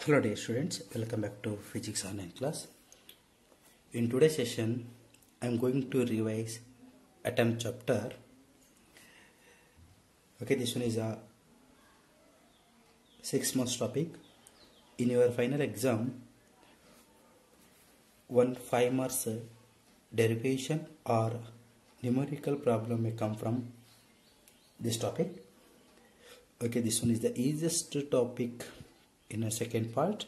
Hello dear students, welcome back to Physics Online class. In today's session, I am going to revise atom chapter. Okay, this one is a 6 months topic. In your final exam, 5 marks derivation or numerical problem may come from this topic. Okay, this one is the easiest topic in a second part.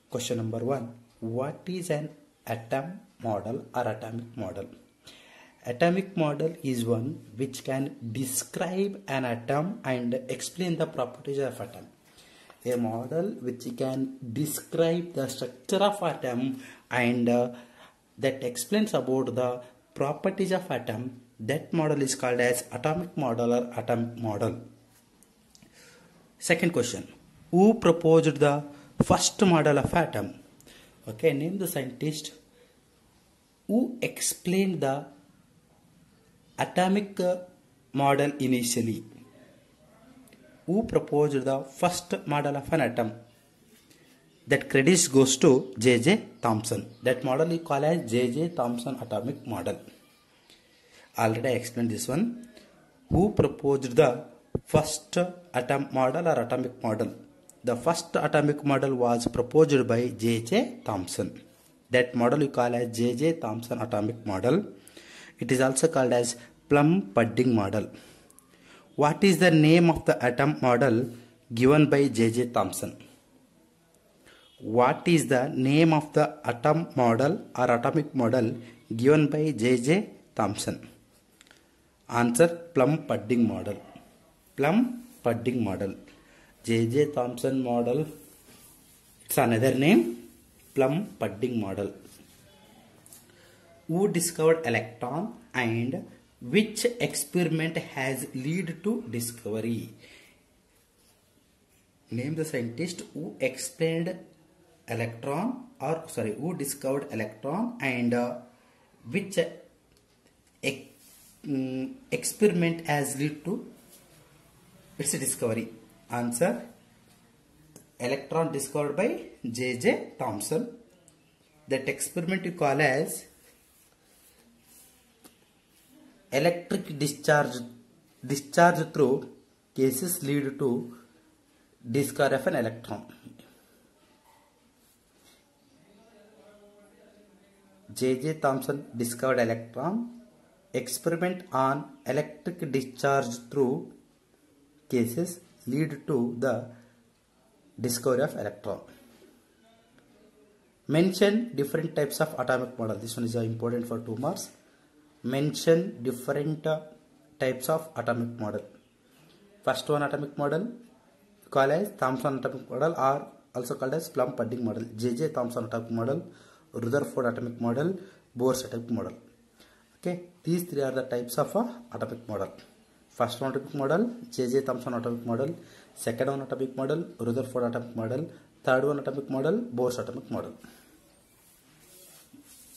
Question number 1. What is an atom model or atomic model? Atomic model is one which can describe an atom and explain the properties of atom. A model which can describe the structure of atom and that explains about the properties of atom. That model is called as atomic model or atomic model. Second question. Who proposed the first model of atom? Okay, name the scientist who explained the atomic model initially. Who proposed the first model of an atom? That credit goes to J.J. Thomson. That model is called as J.J. Thomson atomic model. Already I explained this one. Who proposed the first atom model or atomic model? The first atomic model was proposed by J.J. Thomson. That model we call as J.J. Thomson atomic model. It is also called as Plum-Pudding model. What is the name of the atom model given by J.J. Thomson? What is the name of the atom model or atomic model given by J.J. Thomson? Answer: Plum-Pudding model. Plum-Pudding model. J.J. Thomson model. It's another name. Plum-Pudding model. Who discovered electron and which experiment has led to discovery? Name the scientist who explained electron who discovered electron and which experiment has led to its discovery. Answer: electron discovered by J.J. Thomson. That experiment you call as electric discharge through cases lead to discovery of an electron. J.J. Thomson discovered electron. Experiment on electric discharge through cases lead to the discovery of electron. Mention different types of atomic model. This one is important for 2 marks. Mention different types of atomic model. First one atomic model called as Thomson atomic model or also called as Plum-Pudding model. J.J. Thomson atomic model, Rutherford atomic model, Bohr's atomic model. Okay, these three are the types of atomic model. First one atomic model, J.J. Thomson atomic model. Second one atomic model, Rutherford atomic model. Third one atomic model, Bohr's atomic model.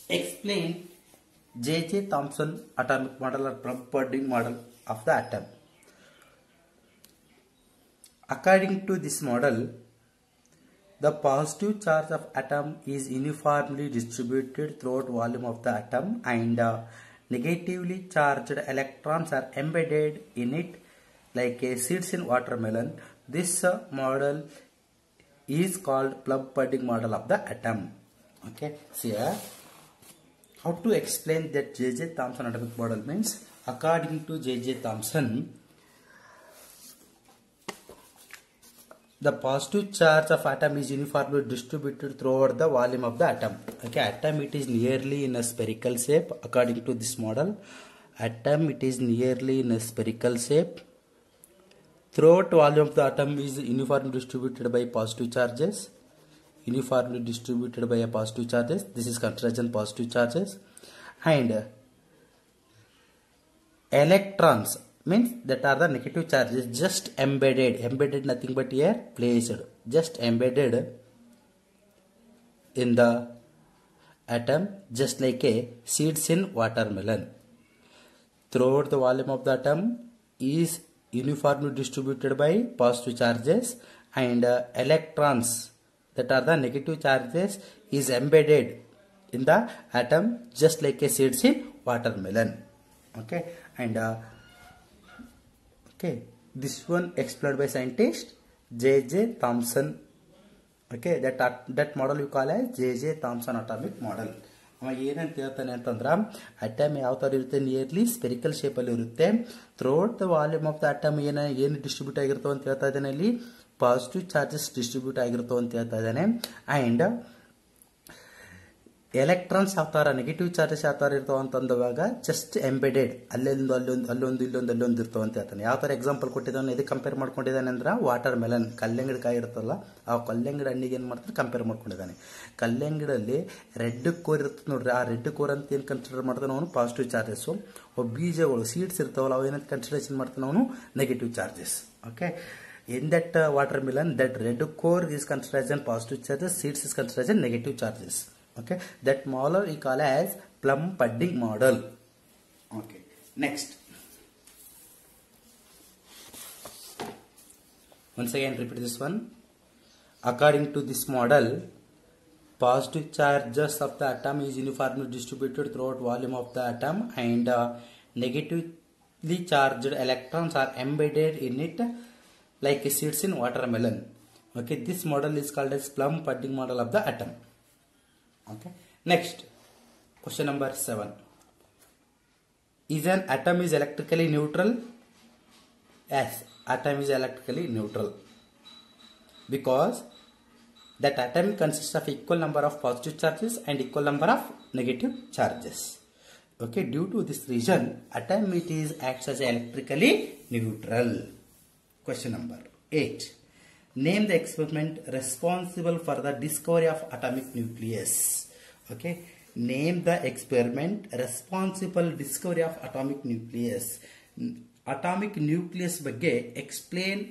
Explain J.J. Thomson atomic model or Plum-Pudding model of the atom. According to this model, the positive charge of atom is uniformly distributed throughout volume of the atom and negatively charged electrons are embedded in it like seeds in watermelon. This model is called Plum-Pudding model of the atom. Okay, see here. How to explain that J.J. Thomson atomic model means, according to J.J. Thomson, the positive charge of atom is uniformly distributed throughout the volume of the atom. Okay, atom it is nearly in a spherical shape. According to this model, atom it is nearly in a spherical shape. Throughout volume of the atom is uniformly distributed by positive charges. Uniformly distributed by a positive charges. This is considered as positive charges. And electrons means that are the negative charges just embedded nothing but here placed, just embedded in the atom just like a seeds in watermelon. Throughout the volume of the atom is uniformly distributed by positive charges and electrons that are the negative charges is embedded in the atom just like a seeds in watermelon. Okay, and okay, this one explored by scientist J.J. Thomson. Okay, that model you call as J.J. Thomson atomic model. ಅವ ಏನಂತ ಹೇಳ್ತಾನೆ ಅಂತಂದ್ರೆ atom ಯಾವ ಥರ ಇರುತ್ತೆ, nearly spherical ಶೇಪಲ್ಲಿ ಇರುತ್ತೆ. Throughout the volume of the atom ಏನು ಡಿಸ್ಟ್ರಿಬ್ಯೂಟ್ ಆಗಿರ್ತಾವೆ ಅಂತ ಹೇಳ್ತಾ ಇದ್ದಾನೆ. ಇಲ್ಲಿ ಪಾಸಿಟಿವ್ ಚಾರ್ಜಸ್ ಡಿಸ್ಟ್ರಿಬ್ಯೂಟ್ ಆಗಿರ್ತಾವೆ ಅಂತ ಹೇಳ್ತಾ ಇದ್ದಾನೆ. ಆ್ಯಂಡ್ ಎಲೆಕ್ಟ್ರಾನ್ಸ್ ಯಾವ ಥರ, ನೆಗೆಟಿವ್ ಚಾರ್ಜಸ್ ಯಾವ ಥರ ಇರ್ತಾವೆ ಅಂತಂದವಾಗ ಜಸ್ಟ್ ಎಂಬೆಡೆಡ್ ಅಲ್ಲೊಂದು ಇಲ್ಲೊಂದು ಇರ್ತಾವೆ ಅಂತ ಹೇಳ್ತಾನೆ. ಯಾವ ಥರ ಎಕ್ಸಾಂಪಲ್ ಕೊಟ್ಟಿದ್ದಾನೆ, ಇದಕ್ಕೆ ಕಂಪೇರ್ ಮಾಡ್ಕೊಂಡಿದ್ದಾನೆ ಅಂದ್ರೆ ವಾಟರ್ ಮೆಲನ್, ಕಲ್ಲಂಗಡಿ ಕಾಯಿ ಇರುತ್ತಲ್ಲ, ಆ ಕಲ್ಲಂಗಡಿ ಹಣ್ಣಿಗೆ ಏನು ಮಾಡ್ತಾರೆ ಕಂಪೇರ್ ಮಾಡ್ಕೊಂಡಿದ್ದಾನೆ. ಕಲ್ಲಂಗಡಲ್ಲಿ ರೆಡ್ ಕೋರ್ ಇರ್ತದೆ ನೋಡ್ರಿ, ಆ ರೆಡ್ ಕೋರ್ ಅಂತ ಏನು ಕನ್ಸಿಡರ್ ಮಾಡ್ತಾನೆ ಅವನು ಪಾಸಿಟಿವ್ ಚಾರ್ಜಸ್ಸು. ಬೀಜಗಳು ಸೀಡ್ಸ್ ಇರ್ತಾವಲ್ಲ ಅವು ಏನಂತ ಕನ್ಸಿಡರೇಷನ್ ಮಾಡ್ತಾನೆ ಅವನು negative charges. Okay, in that watermelon that red core is considered as positive charges, seeds is considered as negative charges. Okay, that model we call as plum pudding model. Okay, next, once again repeat this one. According to this model, positive charges of the atom is uniformly distributed throughout volume of the atom, and negatively charged electrons are embedded in it like seeds in watermelon. Okay, this model is called as plum pudding model of the atom. Okay, next, question number 7. Is an atom is electrically neutral? Yes, atom is electrically neutral because that atom consists of equal number of positive charges and equal number of negative charges. Okay, due to this reason, atom it is acts as electrically neutral. Question number 8. Name the experiment responsible for the discovery of atomic nucleus. Okay, name the experiment responsible discovery of atomic nucleus. Atomic nucleus ಬಗ್ಗೆ explain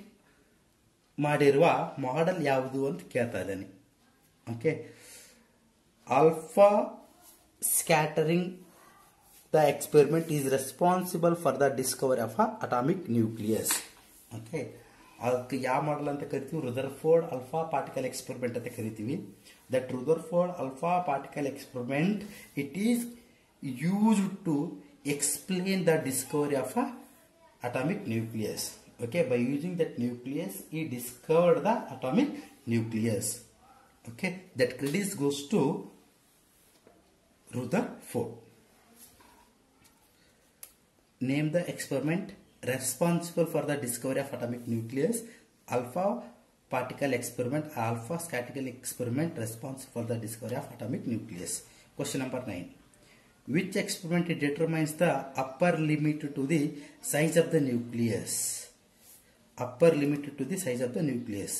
ಮಾಡಿರುವ model ಯಾವುದು ಅಂತ ಕೇಳ್ತಾ ಇದ್ದಾನೆ. Okay, alpha scattering the experiment is responsible for the discovery of atomic nucleus. Okay, ಅದಕ್ಕೆ ಯಾವ ಮಾಡಲ್ ಅಂತ ಕರಿತೀವಿ, ರುದರ್ಫೋರ್ಡ್ ಅಲ್ಫಾ ಪಾರ್ಟಿಕಲ್ ಎಕ್ಸ್ಪೆರಿಮೆಂಟ್ ಅಂತ ಕರಿತೀವಿ. That Rutherford alpha particle experiment it is used to explain the discovery of atomic nucleus. Okay, by using that nucleus he discovered the atomic nucleus. Okay, that credit goes to Rutherford. Name the experiment responsible for the discovery of atomic nucleus. Alpha particle experiment, alpha scattering experiment responsible for the discovery of atomic nucleus. Question number 9. Which experiment determines the upper limit to the size of the nucleus? Upper limit to the size of the nucleus.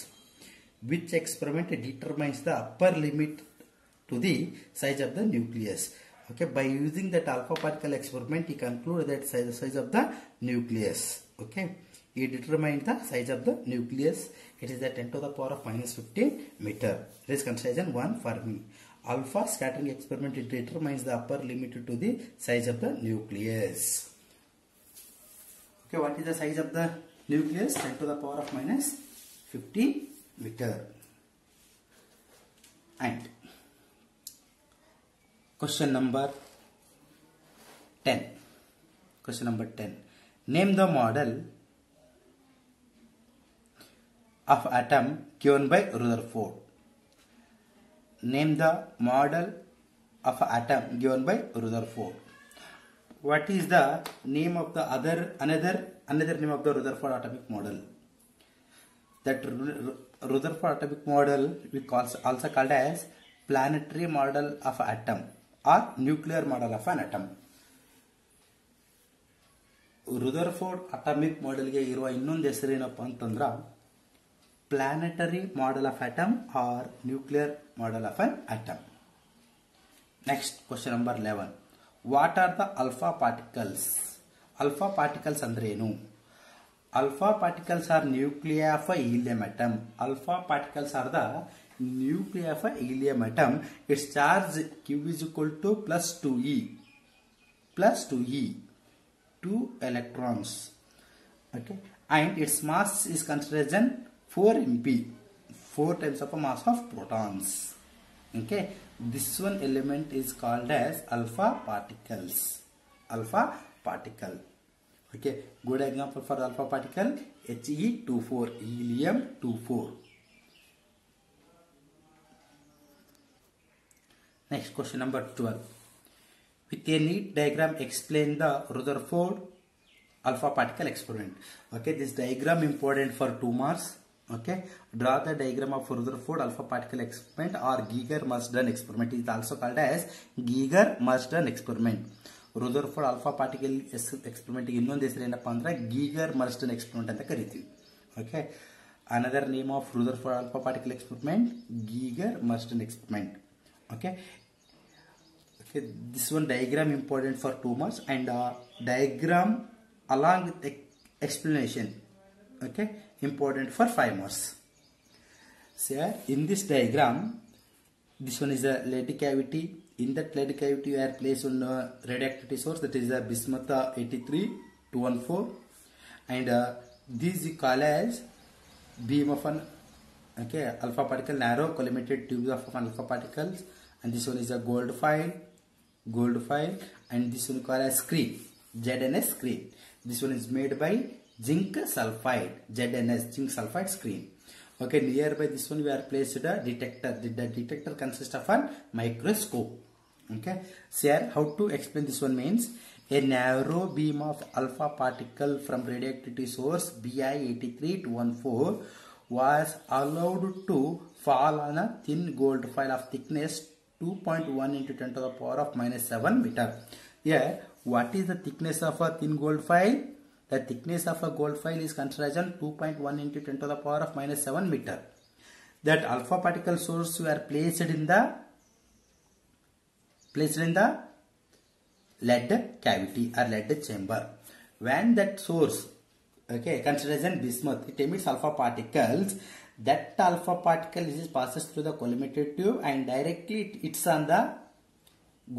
Which experiment determines the upper limit to the size of the nucleus? Okay, by using that alpha particle experiment, he concluded that the size of the nucleus. Okay, he determined the size of the nucleus. It is at 10 to the power of minus 15 meter. It is considered 1 Fermi. Alpha scattering experiment it determines the upper limit to the size of the nucleus. Okay, what is the size of the nucleus? 10 to the power of minus 50 meter. And question number 10. Question number 10. Name the model of atom given by Rutherford. Name the model of atom given by Rutherford. What is the name of the another name of the Rutherford atomic model? That Rutherford atomic model we also called as planetary model of atom or nuclear model of an atom. Rutherford atomic model ಗೆ ಇರುವ ಇನ್ನೊಂದು ಹೆಸರು ಏನಪ್ಪಾ ಅಂತಂದ್ರ planetary model of atom or nuclear model of an atom. Next, question number 11. What are the alpha particles? Alpha particles andre enu? Alpha particles are nuclei of a helium atom. Alpha particles are the nuclei of a helium atom. Its charge Q is equal to plus 2e. Plus 2e. 2 electrons. Okay. And its mass is considered as 4 mp, 4 times of a mass of protons. Okay, this one element is called as alpha particles. Alpha particle. Okay, good example for alpha particle, He24, helium-24. Next question number 12. With a neat diagram, explain the Rutherford alpha particle experiment. Okay, this diagram important for 2 marks. Okay, draw the diagram of Rutherford alpha particle experiment or Geiger-Marsden experiment. It is also called as Geiger-Marsden experiment. Rutherford alpha particle experiment ಇನ್ನೊಂದು ಹೆಸರು ಏನಪ್ಪ ಅಂದ್ರೆ Geiger-Marsden experiment ಅಂತ ಕರಿತೀವಿ. Okay, another name of Rutherford alpha particle experiment, Geiger-Marsden experiment. Okay, this one diagram important for 2 marks and diagram along with explanation, okay, important for 5 marks. So in this diagram, this one is a lead cavity. In that lead cavity, we are placed on a radioactivity source, that is a bismuth 83214, and this is called as beam of an alpha particle, narrow collimated tubes of an alpha particles, and this one is a gold file, and this one called as screen, ZNS screen. This one is made by zinc sulfide, ZNS, zinc sulfide screen. Okay, nearby this one we are placed a detector. The detector consists of a microscope. Okay, so here how to explain this one means a narrow beam of alpha particle from radioactivity source Bi-83214 was allowed to fall on a thin gold file of thickness 2.1 into 10 to the power of -7 meter. Here, what is the thickness of a thin gold file? The thickness of a gold file is considered as 2.1 into 10 to the power of -7 meter. That alpha particle source were placed in the lead cavity or lead chamber. When that source, okay, considered as bismuth, it emits alpha particles. That alpha particle passes through the collimated tube and directly it hits on the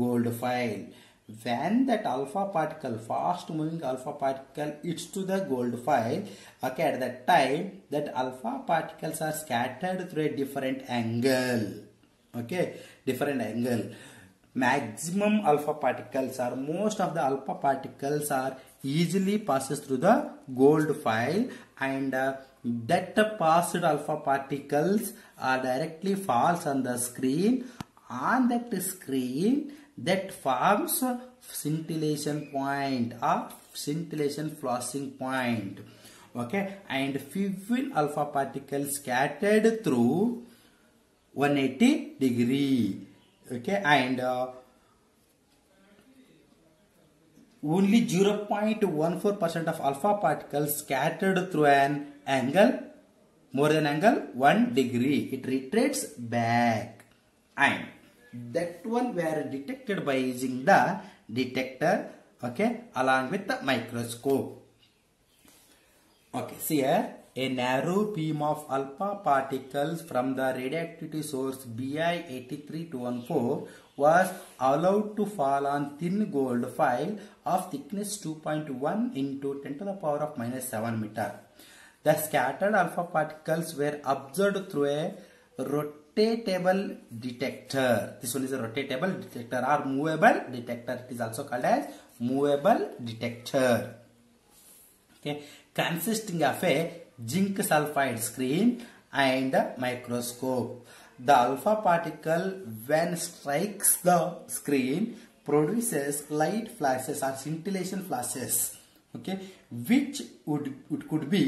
gold file. When that alpha particle, fast moving alpha particle, hits to the gold file, okay, at that time that alpha particles are scattered through a different angle. Okay, different angle. Maximum alpha particles or most of the alpha particles are easily passes through the gold file, and that passed alpha particles are directly falls on the screen. On that screen, that forms scintillation point or scintillation flashing point. Okay, and 15 alpha particles scattered through 180 degree. Okay, and only 0.14% of alpha particles scattered through an angle more than angle 1 degree. It retreats back, and that one were detected by using the detector, okay, along with the microscope. Okay, see here, a narrow beam of alpha particles from the radioactivity source Bi-83214 was allowed to fall on thin gold file of thickness 2.1 into 10 to the power of -7 meter. The scattered alpha particles were observed through a rotatable detector. This one is a rotatable detector or movable detector. It is also called as movable detector. Okay, consisting of a zinc sulfide screen and a microscope. The alpha particle, when strikes the screen, produces light flashes or scintillation flashes, okay, which could be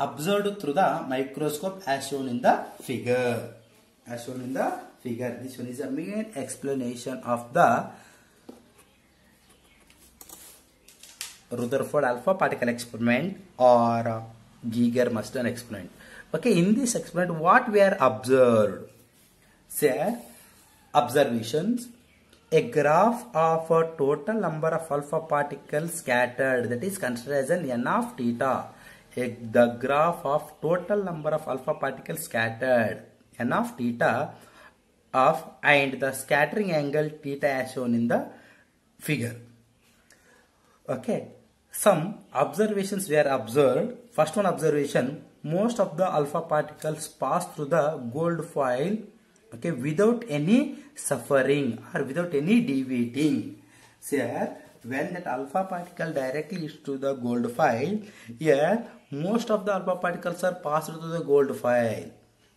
observed through the microscope as shown in the figure. This one is a main explanation of the Rutherford alpha particle experiment or Geiger-Marsden experiment. Okay, in this experiment, what we are observed? Say, observations. A graph of a total number of alpha particles scattered, that is considered as an n of theta. The graph of total number of alpha particles scattered, n of theta, and the scattering angle theta as shown in the figure. Okay, some observations were observed. First one observation, most of the alpha particles pass through the gold foil, okay, without any suffering or without any deviating. So here, when that alpha particle directly is to the gold foil, here most of the alpha particles are passed through the gold foil.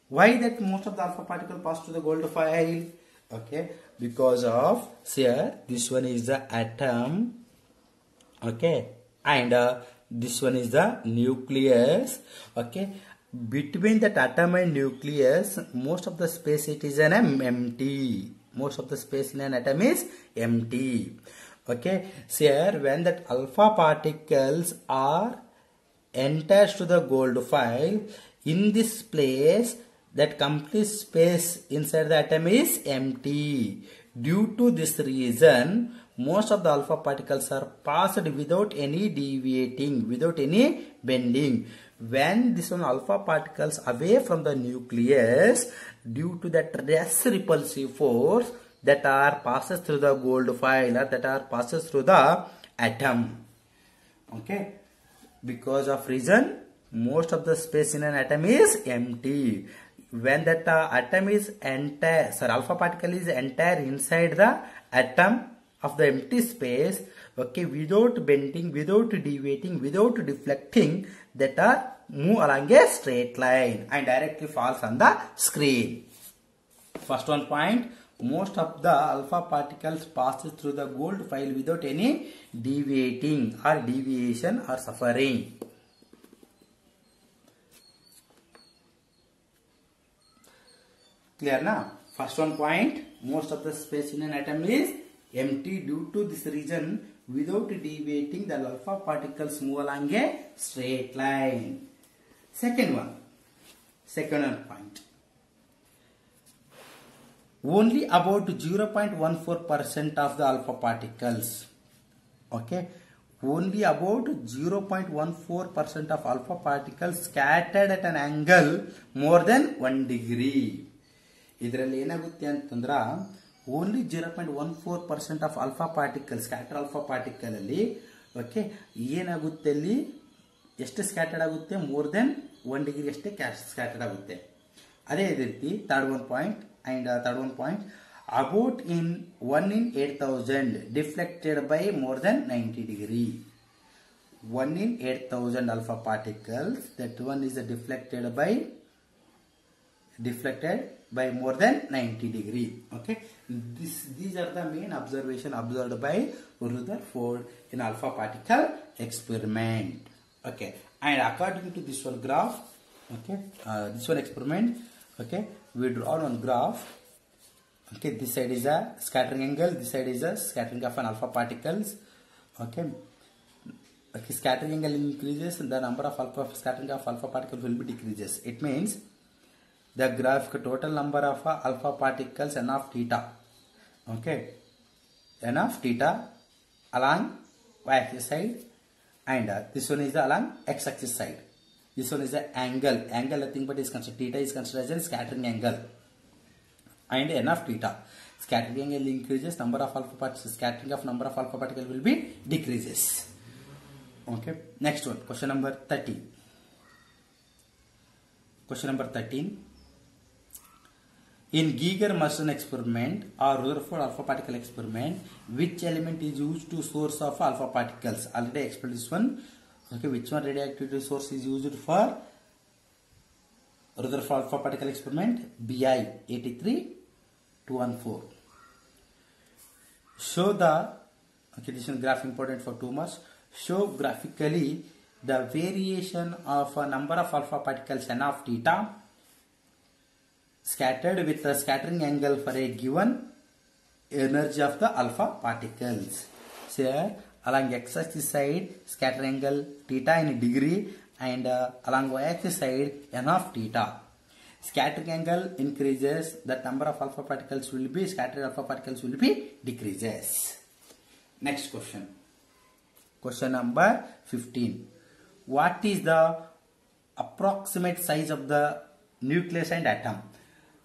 Why that most of the alpha particle pass to the gold foil? Okay, because of, here this one is the atom, okay, and this one is the nucleus, okay. Between that atom and nucleus, most of the space it is an empty. Most of the space in an atom is empty. Okay, so here when that alpha particles are enters to the gold foil, in this place that complete space inside the atom is empty. Due to this reason, most of the alpha particles are passed without any deviating, without any bending. When this one alpha particles away from the nucleus, due to that less repulsive force that are passes through the gold foil, or that are passes through the atom. Okay, because of reason, most of the space in an atom is empty. When that atom is entire, alpha particle is entire inside the atom of the empty space, okay, without bending, without deviating, without deflecting, that are move along a straight line and directly falls on the screen. First one point, most of the alpha particles passes through the gold foil without any deviating or deviation or suffering. Clear now? First one point, most of the space in an atom is empty. Due to this reason, without deviating, the alpha particles move along a straight line. Second one point. Only about 0.14% of the alpha particles, okay, only about 0.14% of alpha particles scattered at an angle more than 1 degree. ಇದರಲ್ಲಿ ಏನಾಗುತ್ತೆ ಅಂತಂದ್ರ only 0.14% of alpha particle, scatter alpha particle ಅಲ್ಲಿ, okay, ಏನಾಗುತ್ತೆ ಅಲ್ಲಿ ಎಷ್ಟು scattered ಆಗುತ್ತೆ, more than 1 degree ಅಷ್ಟೇ scattered ಆಗುತ್ತೆ. ಅದೇ ರೀತಿ third one point about in 1 in 8000 deflected by more than 90 degree. 1 in 8000 alpha particles, that one is deflected by more than 90 degree. Okay, these are the main observation observed by Rutherford in alpha particle experiment. Okay, and according to this one graph, okay, this one experiment, okay, we draw on graph. Okay, this side is a scattering angle, this side is a scattering of an alpha particles. Okay, scattering angle increases, the number of scattering of alpha particles will be decreases. It means the graphic total number of alpha particles n of theta, okay, n of theta along y-axis side, and this one is the along x-axis side. This one is the angle nothing but is considered, theta is considered as a scattering angle, and n of theta. Scattering angle increases, number of alpha particles, scattering of number of alpha particles will be decreases. Okay, next one, question number 13. Question number 13. In Geiger-Merson experiment or Rutherford alpha particle experiment, which element is used to source of alpha particles? Already explained this one. Okay, which one radioactivity source is used for Rutherford alpha particle experiment? Bi 83214. Show the, okay, this one graph important for 2 marks. Show graphically the variation of a number of alpha particles n of theta scattered with a scattering angle for a given energy of the alpha particles. So here, along x-axis side scattering angle theta in degree, and along y-axis side n of theta. Scattering angle increases, that number of alpha particles will be, scattered alpha particles will be decreases. Next question. Question number 15. What is the approximate size of the nucleus and atom?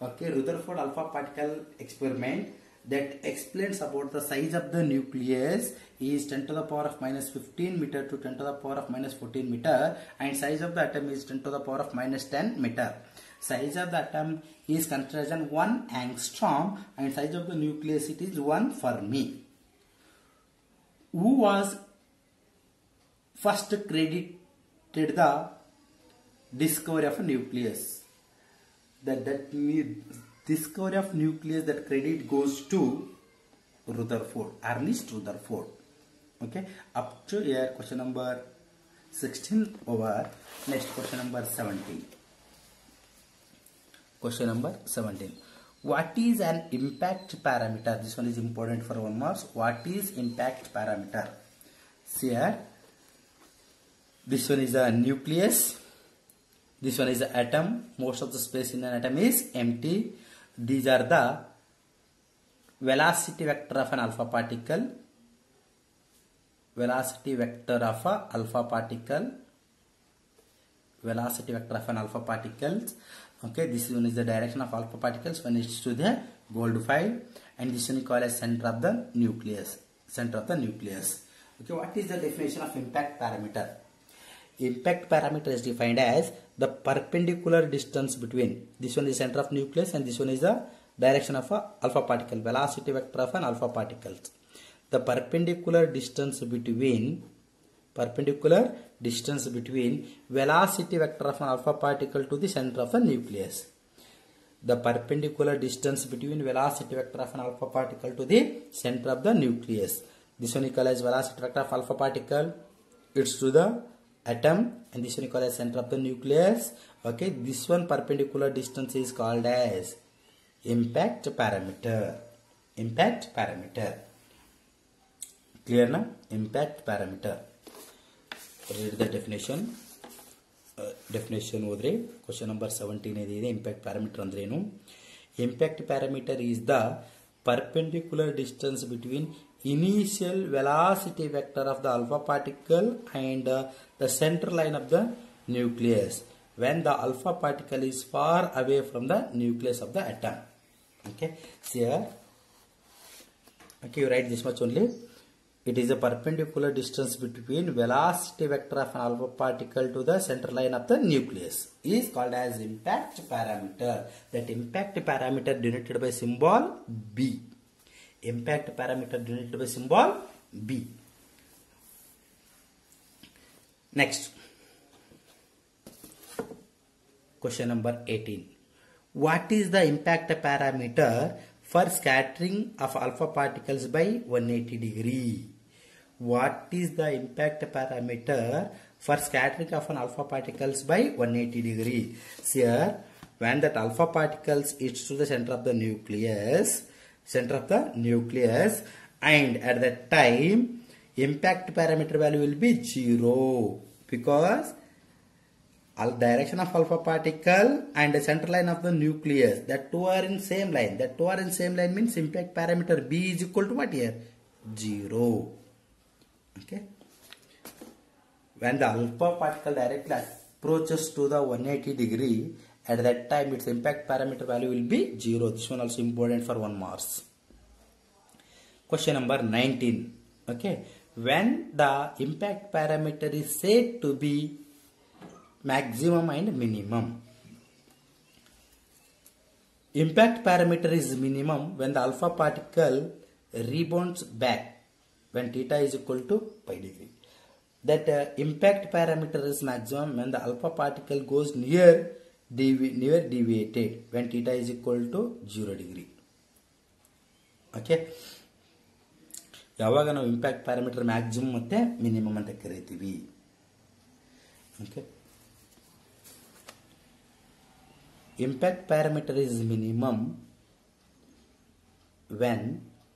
Okay, Rutherford alpha particle experiment, that explains about the size of the nucleus is 10 to the power of minus 15 meter to 10 to the power of minus 14 meter, and size of the atom is 10 to the power of minus 10 meter. Size of the atom is considered as 1 angstrom, and size of the nucleus it is 1 Fermi. Who was first credited the discovery of a nucleus? That means discovery of nucleus, that credit goes to Rutherford, Ernest Rutherford. Okay, up to here question number 16 over. Next question number 17. Question number 17. What is an impact parameter? This one is important for 1 mark. What is impact parameter? See here. This one is a nucleus. This one is an atom. Most of the space in an atom is empty. These are the velocity vector of an alpha particle. Velocity vector of an alpha particle. Velocity vector of an alpha particles. Okay, this one is the direction of alpha particles when it's to the gold file, and this one is called as center of the nucleus. Center of the nucleus. Okay, what is the definition of impact parameter? Impact parameter is defined as the perpendicular distance between, this one is center of nucleus and this one is the direction of a alpha particle, velocity vector of an alpha particles. The perpendicular distance between velocity vector of an alpha particle to the center of the nucleus. The perpendicular distance between velocity vector of an alpha particle to the center of the nucleus. This one is called as velocity vector of alpha particle. It's to the atom, and this one is called as center of the nucleus. Okay, this one perpendicular distance is called as impact parameter. Impact parameter. Clear now? Impact parameter. Read the definition. Definition ಓದ್ರಿ. Question number 17 ಇದೆ. Impact parameter ಅಂದ್ರೆ ಏನು? Impact parameter is the perpendicular distance between initial velocity vector of the alpha particle and the center line of the nucleus when the alpha particle is far away from the nucleus of the atom. Okay, see here. Okay, you write this much only. It is a perpendicular distance between velocity vector of an alpha particle to the center line of the nucleus is called as impact parameter. That impact parameter denoted by symbol B. Impact parameter denoted by symbol B. Next. Question number 18. What is the impact parameter for scattering of alpha particles by 180 degree? What is the impact parameter for scattering of an alpha particles by 180 degree? See here, when that alpha particles is to the center of the nucleus, and at that time impact parameter value will be 0, because direction of alpha particle and the center line of the nucleus, that two are in same line. That two are in same line means impact parameter B is equal to what here? 0. Okay. When the alpha particle directly approaches to the 180 degree, at that time its impact parameter value will be 0. This one also important for 1 marks. Question number 19. Okay. When the impact parameter is said to be maximum and minimum. Impact parameter is minimum when the alpha particle rebounds back when theta is equal to pi degree. That impact parameter is maximum when the alpha particle goes near deviated when theta is equal to 0 degree. Okay. ಯಾವಾಗ ನಾವು impact parameter maximum ಮತ್ತೆ minimum ಅಂತ ಕರೀತೀವಿ. Okay. Impact parameter is minimum when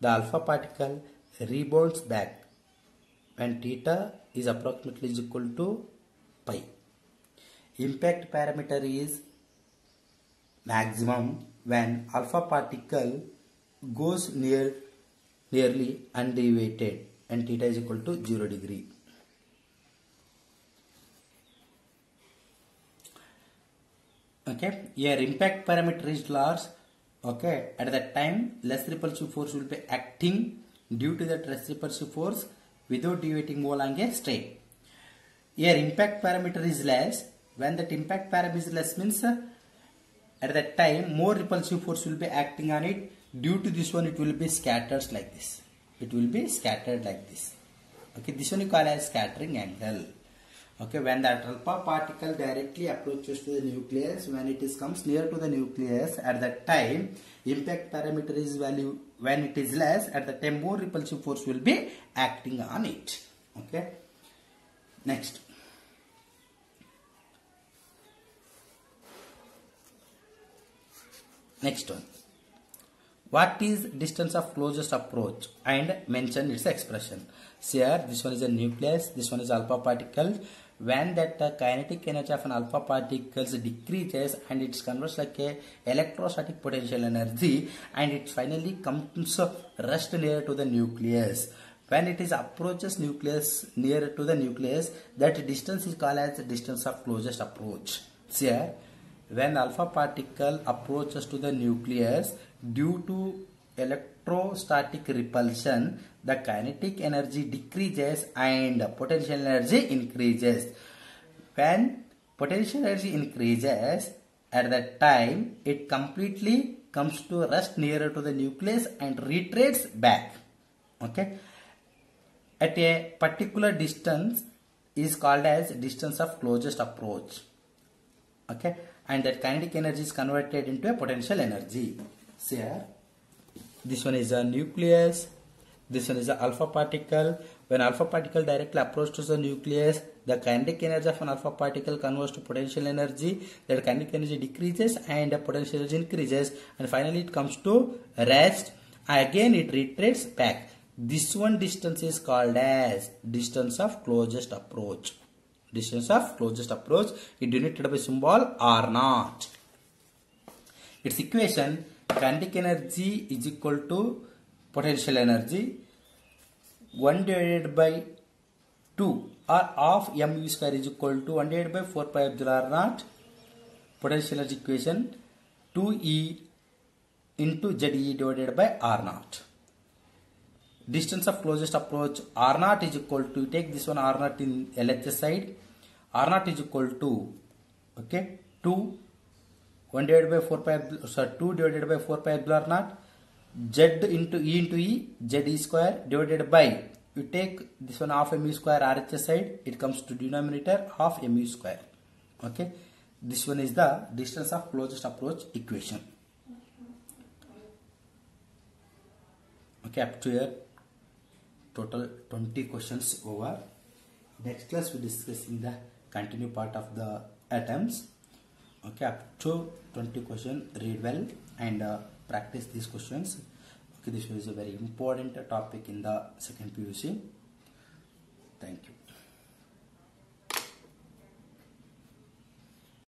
the alpha particle rebounds back when theta is approximately equal to pi. Impact parameter is maximum when alpha particle goes nearly undeviated and theta is equal to 0 degree. Okay, here impact parameter is large Okay, at that time less repulsive force will be acting. Due to that less repulsive force, without deviating along a straight. Here impact parameter is less. When that impact parameter is less means at that time more repulsive force will be acting on it. Due to this one, it will be scattered like this. It will be scattered like this. Okay, this one you call as scattering angle. Okay, when that alpha particle directly approaches to the nucleus, when it comes near to the nucleus, at that time impact parameter is value, when it is less, at that time more repulsive force will be acting on it. Okay, next one. What is distance of closest approach and mention its expression. See here, this one is a nucleus, this one is alpha particle. When that kinetic energy of an alpha particles decreases and it converts like a electrostatic potential energy, and it finally comes rest near to the nucleus. When it is approaches nucleus near to the nucleus, that distance is called as the distance of closest approach. See here, when alpha particle approaches to the nucleus, due to electrostatic repulsion, the kinetic energy decreases and potential energy increases. When potential energy increases, at that time it completely comes to rest nearer to the nucleus and retreats back. Okay, at a particular distance is called as distance of closest approach. Okay, and that kinetic energy is converted into a potential energy. See here, this one is a nucleus, this one is a alpha particle. When alpha particle directly approaches the nucleus, the kinetic energy of an alpha particle converts to potential energy. That kinetic energy decreases and the potential energy increases, and finally it comes to rest. Again it retreats back. This one distance is called as distance of closest approach. Distance of closest approach is denoted by symbol R0. Its equation: kinetic energy is equal to potential energy 1 divided by 2 or half mu square is equal to 1 divided by 4 pi epsilon R0. Potential energy equation 2E into ZE divided by R0. Distance of closest approach R0 is equal to, take this one R0 in LHS side, R0 is equal to, okay, 2 1 divided by 4 pi, 2 divided by 4 pi epsilon naught, Z into E, Z square divided by, you take this one half mu square RHS side, it comes to denominator half mu square. Okay, this one is the distance of closest approach equation. Okay, up to here total 20 questions over. Next class we discussing the continue part of the atoms. Okay, up to 20 questions, read well and practice these questions. Okay, this is a very important topic in the second PUC. Thank you.